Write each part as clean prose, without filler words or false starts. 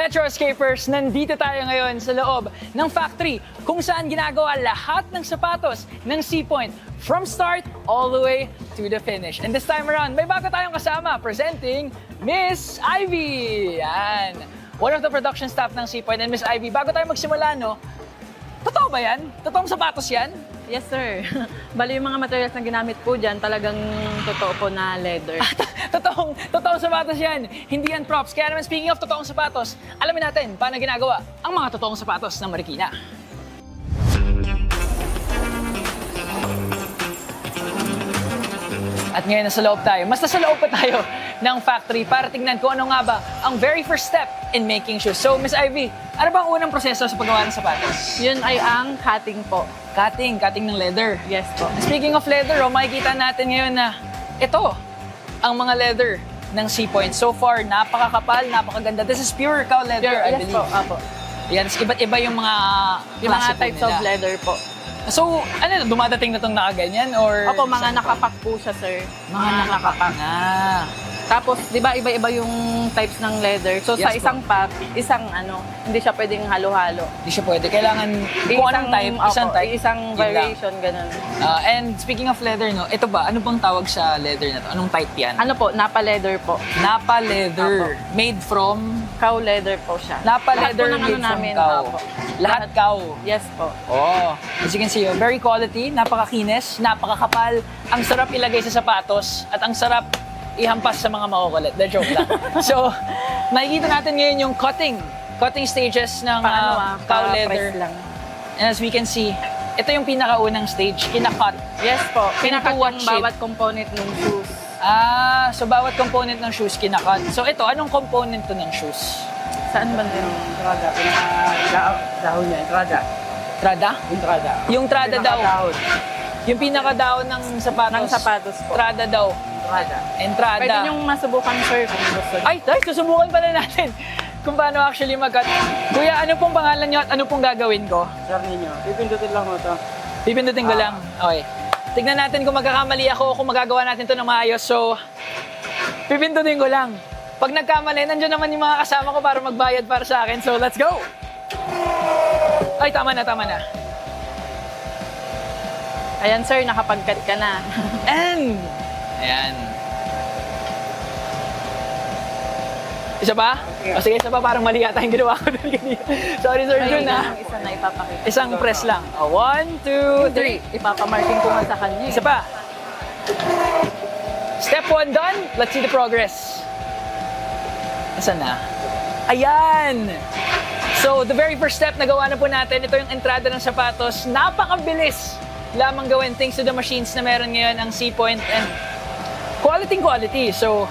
Metro Escapers, nandito tayo ngayon sa loob ng factory kung saan ginagawa lahat ng sapatos ng C-Point from start all the way to the finish. And this time around, may bago tayong kasama presenting Miss Ivy. Yan. One of the production staff ng C-Point. And Miss Ivy, bago tayo magsimula, no? Totoo ba yan? Totoong sapatos yan? Yes, sir. Bali yung mga materials na ginamit po dyan, talagang totoo po na leather. Totoong sapatos yan. Hindi yan props. Kaya naman speaking of totoong sapatos, alamin natin paano ginagawa ang mga totoong sapatos ng Marikina. At ngayon nasa loob tayo. Mas nasa loob pa tayo ng factory para tingnan kung ano nga ba ang very first step in making shoes. So, Miss Ivy, ano ba ang unang proseso sa paggawa ng sapatos? Yun ay ang cutting po. Cutting ng leather. Yes po. Speaking of leather, makikita natin ngayon na ito ang mga leather ng C-Point. So far, napakakapal, napakaganda. This is pure cow leather, I Yes believe. po, apo. Yan, iba't iba yung mga Yung mga klase po types of nila. leather po. So, ano, dumadating na itong nakaganyan? Or Opo, mga nakapack po siya, sir. Mga nakapack na. Tapos, di ba, iba-iba yung types ng leather. So, sa Yes po. isang pack, hindi siya pwedeng halo-halo. Hindi siya pwede. Kailangan kung anong type, isang type. Isang yun lang. variation, ganun. And speaking of leather, no, ito ba, ano bang tawag sa leather na to? Anong type yan? Ano po, Napa leather po. Napa leather. Made from? Cow leather po siya. Napa Lahat leather po ng made ano from namin, cow. apo. Lahat cow. Yes po. Oh, as you can see, very quality, napakakinis, napakakapal, ang sarap ilagay sa sapatos, at ang sarap ihampas sa mga makukulit. The joke lang. So, makikita natin ngayon yung cutting stages ng cow leather. Press lang. And as we can see, ito yung pinakaunang stage, kinakat. Yes po. Pinakat what yung shape? bawat component ng shoes. So bawat component ng shoes kinakat. So ito, anong component to ng shoes? Saan ba yun? Trada, dahon niya, trada. Trada? Yung trada. Yung trada daw. Pinakadahon. Yung pinakadaon ng sapatos. Ng sapatos po. Trada daw. Trada. Entrada. Pwede niyong masubukan, sir, kung gusto niyo. Ay, susubukan pala natin kung paano actually mag-cut. Kuya, ano pong pangalan niyo at ano pong gagawin ko? Sir ninyo, pipindutin lang mo ito. Pipindutin ko lang. Okay. Tignan natin kung magkakamali ako o kung magagawa natin to ng maayos. So, pipindutin ko lang. Pag nagkamali, nandiyan naman yung mga kasama ko para magbayad para sa akin. So, let's go! Ay, tama na. Ayan, sir, nakapag-cut ka na. And, ayan. Isa pa? Okay. O sige, isa pa. Parang mali yata yung ginawa ko doon kanina. Sorry, Sir Jun, ha? Yung isa na ipapakita. Isang press lang. 1, 2, 3. Ipapamarking ko nga sa kanya. Isa pa. Step 1 done. Let's see the progress. Asan na? Ayan! So, the very first step na gawa na po natin, ito yung entrada ng sapatos. Napakabilis lamang gawin thanks to the machines na meron ngayon ang C-Point and quality. So,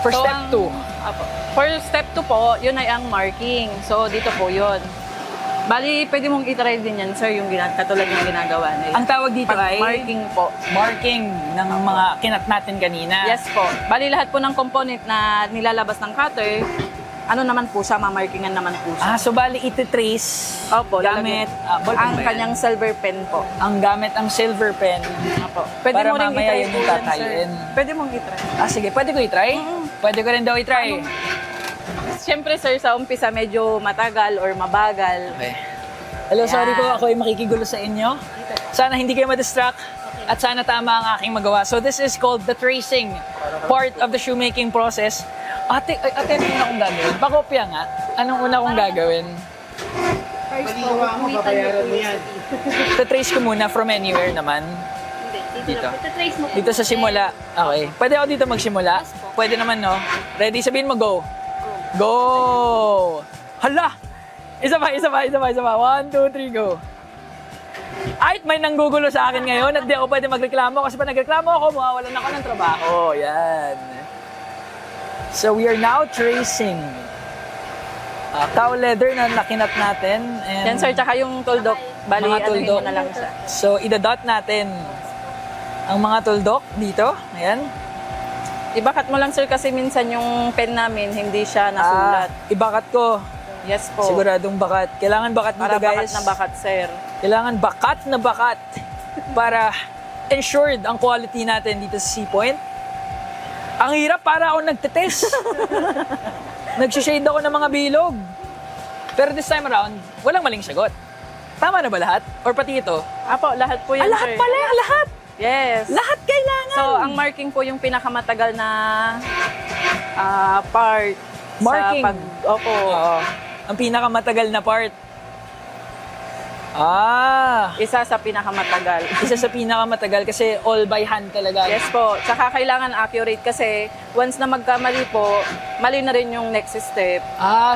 for So, step 2. For step 2 po, yun ay ang marking. So, dito po yun. Bali, pwede mong itry din yan, sir, yung katulad ng ginagawa na yun. Ang tawag dito ay Marking po. marking ng mga kinat natin kanina. Yes po. Bali, lahat po ng component na nilalabas ng cutter, ano naman po siya, mamarkingan naman po siya. So bali iti-trace Opo, gamit ballpen ang ba yan? kanyang silver pen po. Ang gamit ang silver pen. Opo. Para mo rin mamaya itry yun po yung yan, tatayin. sir. Pwede mong itry. Sige, pwede ko i-try? Pwede ko rin daw i-try. Siyempre, sir, sa umpisa medyo matagal or mabagal. Okay. Hello, sorry Ayan. po, ako ay makikigulo sa inyo. Sana hindi kayo ma-distract at sana tama ang aking magawa. So this is called the tracing part of the shoemaking process. Ate, ano una kong gagawin? Pakopya nga. Anong una kong gagawin? Paliwa mo, babayaran mo yan. Trace ko muna from anywhere naman. Dito. Ito-trace mo. Dito sa simula. Okay. Pwede ako dito magsimula? Pwede naman, no? Ready? Sabihin mo, go. Go! Hala! Isa pa. 1, 2, 3, go. Ay, may nanggugulo sa akin ngayon at di ako pwede magreklamo kasi pag nagreklamo ako, mawawalan ako ng trabaho. Yan. So we are now tracing cow leather na nakinat natin. And Yan, sir, tsaka yung tuldok. Bali, Mga ano tuldok. mo na lang siya. So, idadot natin ang mga tuldok dito. Ayan. Ibakat mo lang, sir, kasi minsan yung pen namin, hindi siya nasulat. Ibakat ko. Yes po. Siguradong bakat. Kailangan bakat dito, Para bakat guys. na bakat, sir. Kailangan bakat na bakat para ensured ang quality natin dito sa C-Point. Ang hirap, para ako nagtetest. Nagsishade ako ng mga bilog. Pero this time around, walang maling sagot. Tama na ba lahat? Or pati ito? Apo, lahat po yan, Lahat sir. pala, lahat! Yes. Lahat kailangan! So, ang marking po yung pinakamatagal na part. Marking? Opo. Oo. Ang pinakamatagal na part. Isa sa pinakamatagal. Isa sa pinakamatagal kasi all by hand talaga. Yes po. Tsaka kailangan accurate kasi once na magkamali po, mali na rin yung next step.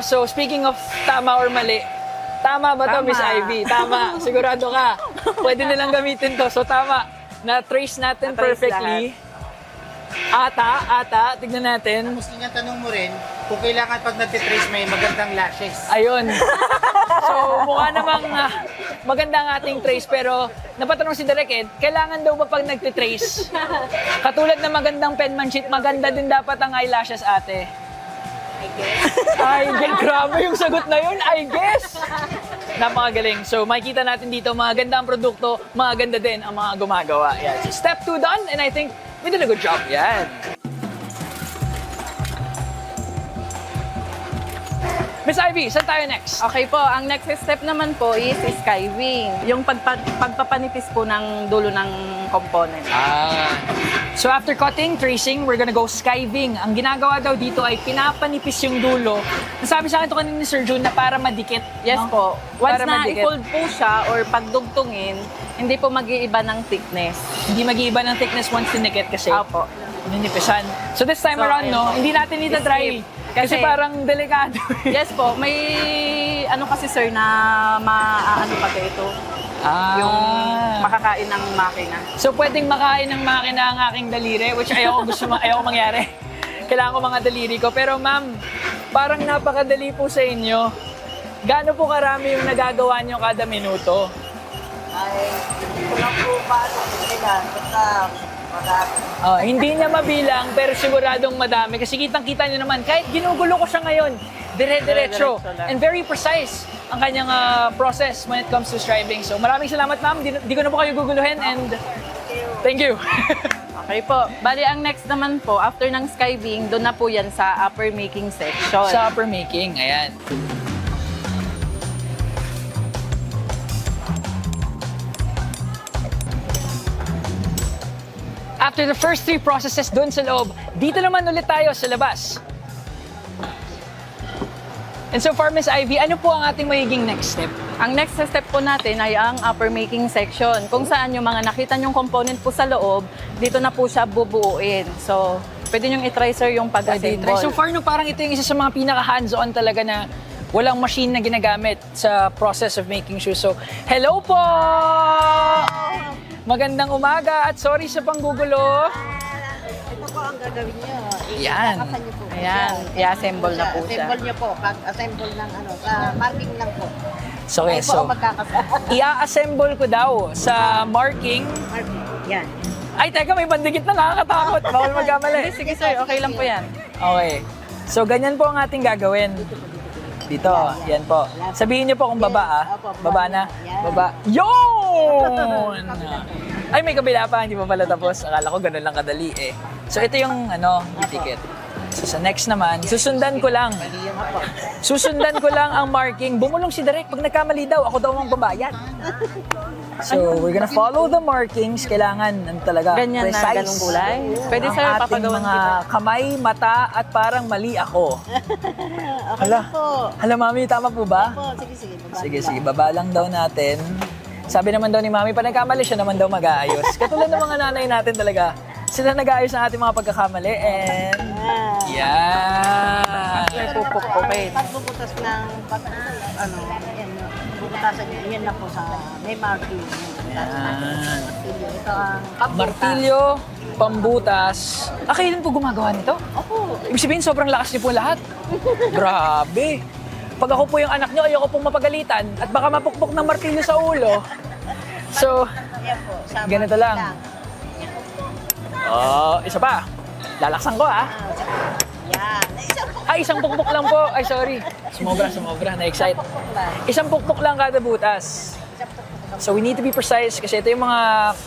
So speaking of tama or mali, tama ba to, Tama. Miss Ivy? Tama. Sigurado ka. Pwede nilang gamitin to. So tama. Na-trace natin Na-trace perfectly. Ata, tignan natin. Tapos nga tanong mo rin, kung kailangan pag nagtitrace may magandang lashes. Ayun. So, mukha namang maganda ang ating trace, pero napatanong si Direk Ed, kailangan daw ba pag nagtitrace? Katulad ng magandang penmanship, maganda din dapat ang eyelashes, ate. I guess. Grabe yung sagot na yun, I guess. Napakagaling. So, makikita natin dito, mga ganda ang produkto, mga ganda din ang mga gumagawa. Yan. So, step 2 done, and I think we did a good job. Yan. Miss Ivy, saan tayo next? Okay po, ang next step naman po is skiving. Yung pagpapanipis po ng dulo ng component. So after cutting, tracing, we're gonna go skiving. Ang ginagawa daw dito ay pinapanipis yung dulo. Nasabi sa akin ito kanina ni Sir Jun na para madikit. Yes no? po. Once Para na madikit. i-fold po siya or pagdugtungin, hindi po mag-iiba ng thickness. Hindi mag-iiba ng thickness once tinikit kasi Opo. ninipisan. So this time So, around, ayun no, po. hindi natin ita-try. Kasi Kasi- parang delikado. Yes po, may ano kasi sir na maaano pati ito, yung makakain ng makina. So pwedeng makain ng makina ang aking daliri, which ayoko mangyari. Kailangan ko mga daliri ko. Pero ma'am, parang napakadali po sa inyo. Gaano po karami yung nagagawa nyo kada minuto? Ay, hindi ko lang po paano sila. Basta marami. Hindi niya mabilang, pero siguradong madami. Kasi kitang-kita niyo naman, kahit ginugulo ko siya ngayon, dire-diretso. Dire-diretso lang. And very precise ang kanyang process when it comes to striving. So maraming salamat ma'am. Di ko na po kayo guguluhin and thank you. Okay po. Bali, ang next naman po, after ng skiving, doon na po yan sa upper making section. Sa upper making, ayan. After the first 3 processes doon sa loob, dito naman ulit tayo sa labas. And so far, Miss Ivy, ano po ang ating magiging next step? Ang next step po natin ay ang upper making section, kung saan yung mga nakita nyong component po sa loob, dito na po siya bubuuin. So, pwede nyong i-try sir yung pag-assemble. So far, no, parang ito yung isa sa mga pinaka-hands-on talaga na walang machine na ginagamit sa process of making shoes. So, hello po! Magandang umaga at sorry sa panggugulo. Ito po ang gagawin nyo. Yan. Ikakasan nyo po. Ayan, i-assemble na po siya. Assemble nyo po. Pag-assemble ng sa marking lang po. So, okay, Ay po so, ang magkakasama. i-assemble ko daw sa marking. Marking. Yan. Ay, teka, may bandikit na, nakakatakot. Bawal magkamali. Sige sir, okay lang po yan. Okay. So, ganyan po ang ating gagawin. Dito, yan po. Sabihin niyo po kung baba, ah. Baba na. Baba. Yun! Ay, may kabila pa. Hindi pa pala tapos. Akala ko ganun lang kadali eh. So, ito yung, ticket. So, sa next naman, susundan ko lang. Susundan ko lang ang marking. Bumulong si Direk. Pag nagkamali daw, ako daw ang babayad. So, we're gonna follow the markings. Kailangan, talaga, Ganyan na, precise. ganung kulay. Pwede Ang sir, ating papagawan mga kita. kamay, mata, at parang mali ako. Okay Hala. lang po. Hala, mami, tama po ba? Po, sige. Baba. Sige, baba lang daw natin. Sabi naman daw ni mami, pag nagkamali siya naman daw mag-aayos. Katulad ng mga nanay natin talaga, sila nag-aayos ng ating mga pagkakamali. And, yan. Sir, pupukpukin. Pagbubutas ng yan, bubutasan nyo. Yan lang po sa may marking. Yan. Ito ang pagbutas. Martilyo, pambutas. Kailan po gumagawa nito? Opo. Ibig sabihin, sobrang lakas niyo po lahat. Grabe. Pag ako po yung anak niyo, ayoko pong mapagalitan at baka mapukpok ng martilyo sa ulo. So, Yan po. Sa ganito marking lang. Isa pa. Lalaksan ko, ah. Yan. Isang po. Isang pukpok lang po. Ay, sorry. Sumobra. Na-excite. Isang pukpok lang kada butas. So, we need to be precise kasi ito yung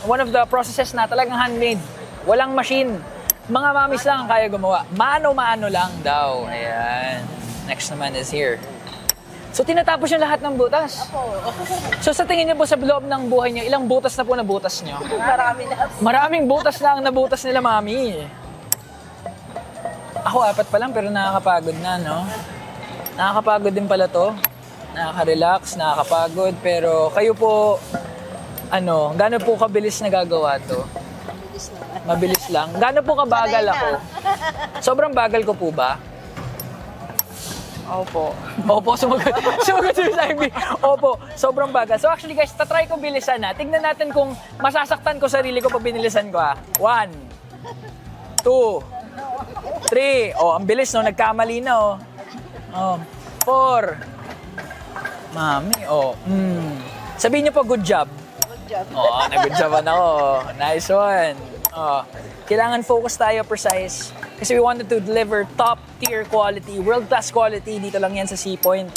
one of the processes na talagang handmade. Walang machine. Mga mamis lang ang kaya gumawa. Mano-mano lang daw. Ayan. Next naman is here. So, tinatapos yung lahat ng butas? So, sa tingin niyo po sa loob ng buhay niyo, ilang butas na po nabutas niyo? Marami na. Maraming butas na ang nabutas nila, Mami. Ako, 4 pa lang, pero nakakapagod na, no? Nakakapagod din pala to. Nakaka-relax, nakakapagod. Pero kayo po, gaano po kabilis nagagawa to? Mabilis lang. Gaano po kabagal ako? Sobrang bagal ko po ba? Opo. Opo, sumagot. Sumagot si Ivy. Opo, sobrang bagal. So actually guys, tatry ko bilisan na. Tignan natin kung masasaktan ko sarili ko pag binilisan ko 1, 2, 3. Oh, ang bilis no, nagkamali na 4. Mami, Sabihin niyo po, good job. Good job. Nag-good joban ako. Nice one. Kailangan focus tayo, precise. Kasi we wanted to deliver top-tier quality, world-class quality. Dito lang yan sa C-Point.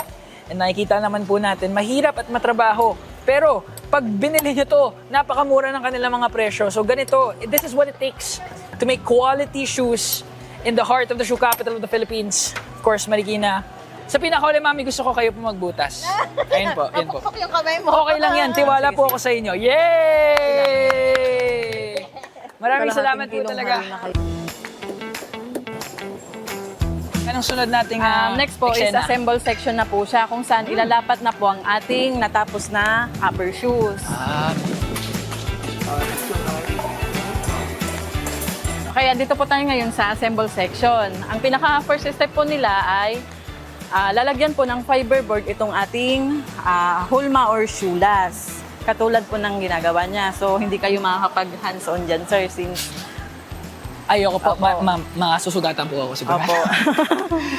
And nakikita naman po natin, mahirap at matrabaho. Pero, pag binili nyo to, napakamura ng kanilang mga presyo. So ganito, this is what it takes to make quality shoes in the heart of the shoe capital of the Philippines. Of course, Marikina. Sa pinakahuli, Mami, gusto ko kayo po magbutas. Ayun po, yun po. Yung kamay mo. Okay lang yan. Tiwala po ako sa inyo. Yay! Maraming salamat po talaga. Anong sunod nating Next po is eksena? assemble section na po siya kung saan ilalapat na po ang ating natapos na upper shoes. Kaya dito po tayo ngayon sa assemble section. Ang pinaka first step po nila ay lalagyan po ng fiberboard itong ating hulma or shoelace. Katulad po ng ginagawa niya. So hindi kayo makakapag hands-on dyan, sir, since Ayoko po, Opo. masusugatan po ako siguro. Opo.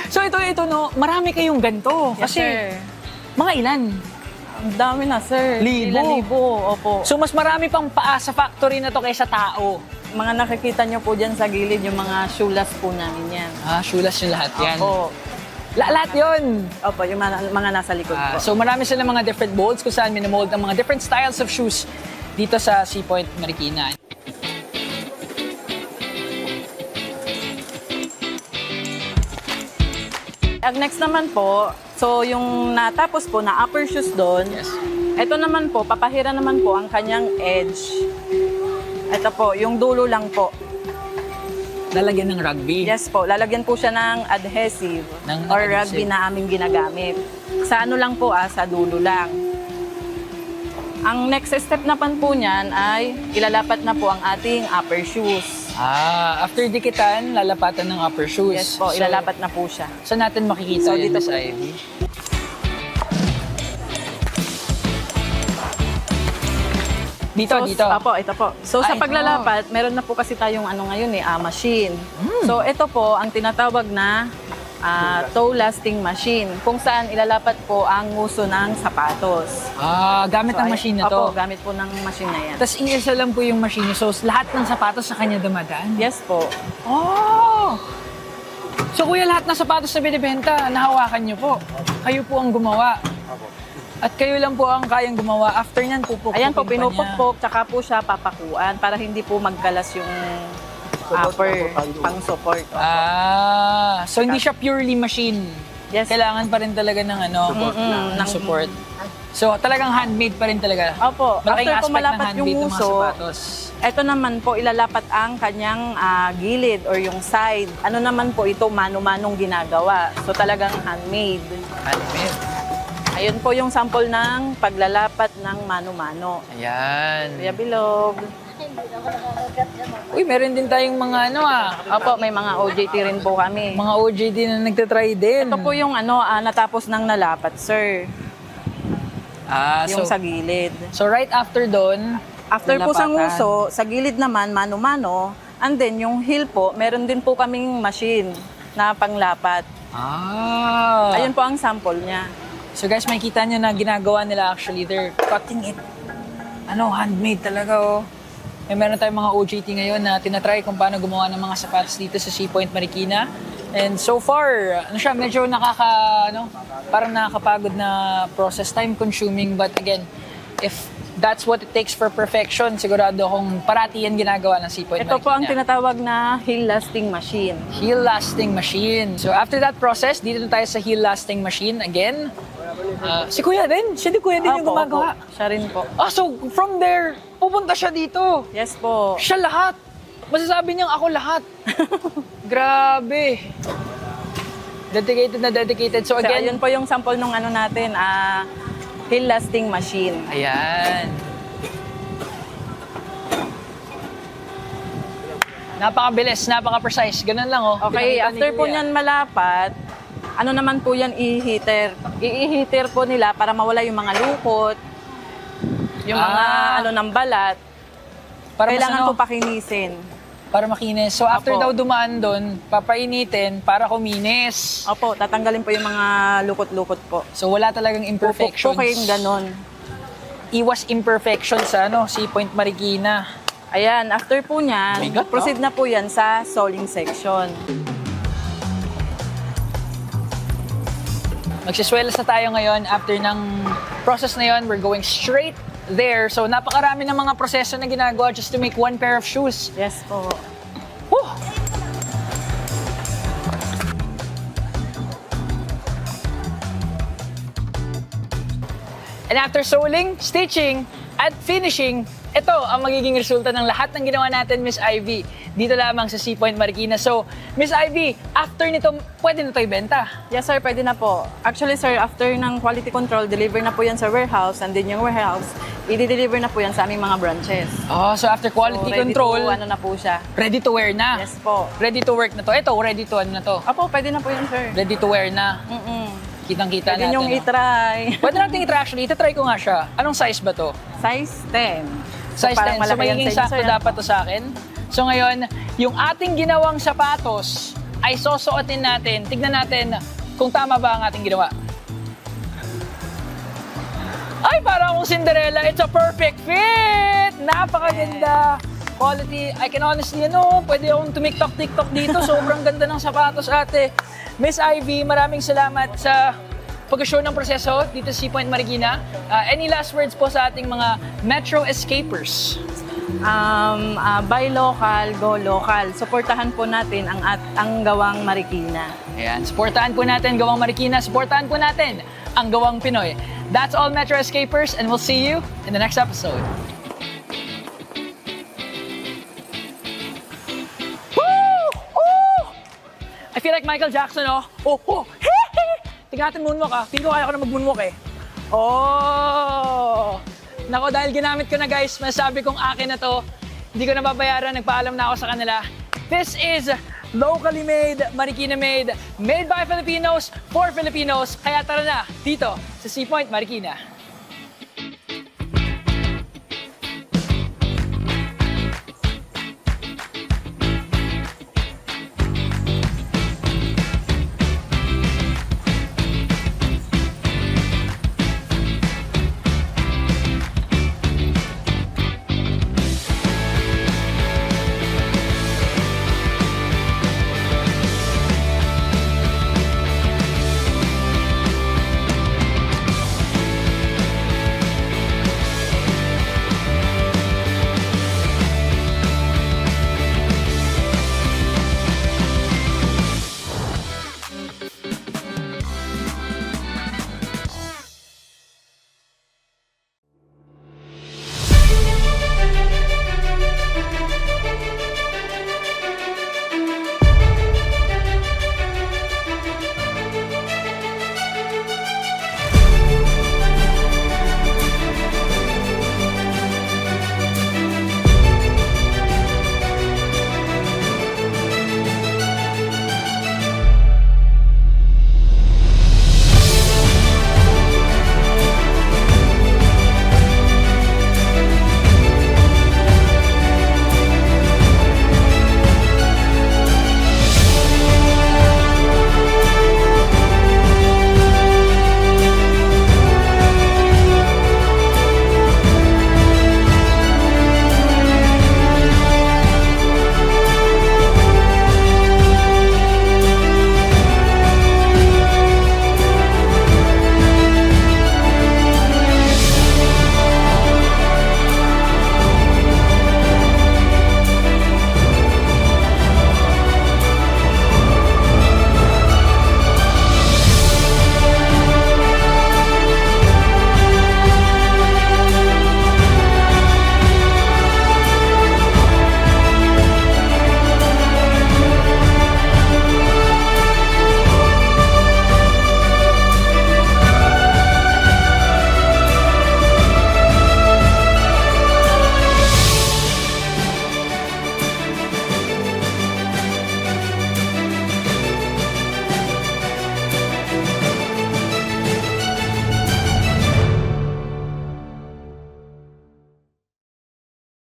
So ito no, marami kayong ganito. Yes, Kasi sir. mga ilan? Ang dami na, sir. Libo. Ilan libo, opo. So mas marami pang paa sa factory na to kaysa tao. Mga nakikita nyo po dyan sa gilid, yung mga shoelace po namin yan. Shoelace yung lahat yan. Opo. Lahat yun. Opo, yung mga nasa likod po. So marami sila mga different molds kung saan minomold ang mga different styles of shoes dito sa C-Point Marikina. Ang next naman po, so yung natapos po na upper shoes doon, Yes. ito naman po, papahira naman po ang kanyang edge. Ito po, yung dulo lang po. Lalagyan ng rugby. Yes po, lalagyan po siya ng adhesive Ng or adhesive. rugby na aming ginagamit. Sa ano lang po, sa dulo lang. Ang next step naman po niyan ay ilalapat na po ang ating upper shoes. After dikitan, lalapatan ng upper shoes. Yes po, ilalapat na po siya. Saan natin makikita So, yun, dito Miss po. Ivy? Dito, So, dito. Apo, ito po. So sa Ay, paglalapat, meron na po kasi tayong ngayon machine. So ito po ang tinatawag na toe lasting machine kung saan ilalapat po ang nguso ng sapatos. Gamit ang machine na to. Opo, gamit po ng machine na yan. Tapos iisa lang po yung machine. So lahat ng sapatos sa kanya dumadaan? Yes po. Oh! So kuya, lahat ng sapatos na binibenta, nahawakan niyo po. Kayo po ang gumawa. At kayo lang po ang kayang gumawa. After nyan, pupukpukin Ayan po, pa niya. pinupukpok, tsaka po siya papakuan para hindi po magkalas yung upper pang support. So hindi siya purely machine. Yes. Kailangan pa rin talaga ng ng support. So talagang handmade pa rin talaga. Opo, Malaking after po aspect ng malapat yung handmade ng mga nguso, sapatos. ito naman po ilalapat ang kanyang gilid or yung side. Ano naman po ito, mano-manong ginagawa. So talagang handmade. Handmade. Ayun po yung sample ng paglalapat ng mano-mano. Ayan. Kuya Bilog. Uy, meron din tayong mga Opo, may mga OJT rin po kami. mga OJT na nagtatry din. Ito po yung natapos ng nalapat, sir. Yung sa gilid. So right after doon, After po sa nalapatan. nguso, sa gilid naman, mano-mano, and then yung heel po, meron din po kaming machine na panglapat. Ayun po ang sample niya. So guys, makikita nyo na ginagawa nila actually. They're cutting it. Handmade talaga May meron tayong mga OJT ngayon na tinatry kung paano gumawa ng mga sapatos dito sa C-Point Marikina. And so far, medyo parang nakakapagod na process, time consuming. But again, if that's what it takes for perfection, sigurado akong parati yan ginagawa ng C-Point Marikina. Ito po ang tinatawag na heel lasting machine. Heel lasting machine. So after that process, dito na tayo sa heel lasting machine. Again, Si Kuya din? Siya di Kuya din yung Opo, gumagawa? opo. Siya rin po. So from there, pupunta siya dito. Yes po. Siya lahat. Masasabi niyang ako lahat. Grabe. Dedicated na dedicated. So So, again, yun po yung sample nung ano natin, hill lasting machine. ayan. Napakabilis, napaka-precise. Ganun lang, oh. Okay, Pinakita ni after po Kuya. niyan malapat, ano naman po yan, i-heater. I-heater po nila para mawala yung mga lukot, yung mga ano ng balat. Para mas Kailangan ano, po pakinisin. para makinis. So after Apo. daw dumaan doon, papainitin para kuminis. Opo, tatanggalin po yung mga lukot-lukot po. So wala talagang imperfections. Pupukpukin, ganon. Iwas imperfection sa Sea Point Marikina. Ayan, after po niyan, Bigat, no? proceed na po yan sa soling section. Magsiswelas na tayo ngayon. After ng process na yon, we're going straight there. So napakarami ng mga proseso na ginagawa just to make one pair of shoes. Yes po. Whew! And after soling, stitching, at finishing, ito ang magiging resulta ng lahat ng ginawa natin, Miss Ivy, dito lamang sa Sea Point Marikina. So, Miss Ivy, after nito, pwede na ito ibenta. Yes sir, pwede na po. Actually sir, after ng quality control, deliver na po yan sa warehouse, and then yung warehouse, i-deliver na po yan sa aming mga branches. Oh, so after quality So, ready control, to, ano na po siya. ready to wear na. Yes po. Ready to work na to. Ito, ready to ano na to. Opo, pwede na po yun sir. Ready to wear na. Kitang-kita Pwede natin. niyong no? i-try. Pwede natin i-try actually. Ita-try ko nga siya. Anong size ba to? Size 10. Size 10. So parang malaki yan magiging sa inyo, sakto sir. dapat to sa akin. So ngayon, yung ating ginawang sapatos ay sosuotin natin. Tignan natin kung tama ba ang ating ginawa. Ay, parang akong Cinderella. It's a perfect fit! Napakaganda! Quality. I can honestly, pwede akong tumiktok-tiktok dito. Sobrang ganda ng sapatos, ate. Miss Ivy, maraming salamat sa pag-show ng proseso dito sa Sea Point Marikina. Any last words po sa ating mga Metro Escapers? Buy local, go local. Suportahan po natin ang gawang Marikina. Ayan, supportahan po natin Gawang Marikina. Supportahan po natin ang Gawang Pinoy. That's all, Metro Escapers, and we'll see you in the next episode. I feel like Michael Jackson, oh. Oh. Tingnan natin moonwalk, ah. Feel ko kaya ko na mag-moonwalk, eh. Oh! Nako, dahil ginamit ko na, guys, masasabi kong akin na to. Hindi ko na babayaran, nagpaalam na ako sa kanila. This is locally made, Marikina made by Filipinos, for Filipinos. Kaya tara na, dito sa Sea Point, Marikina.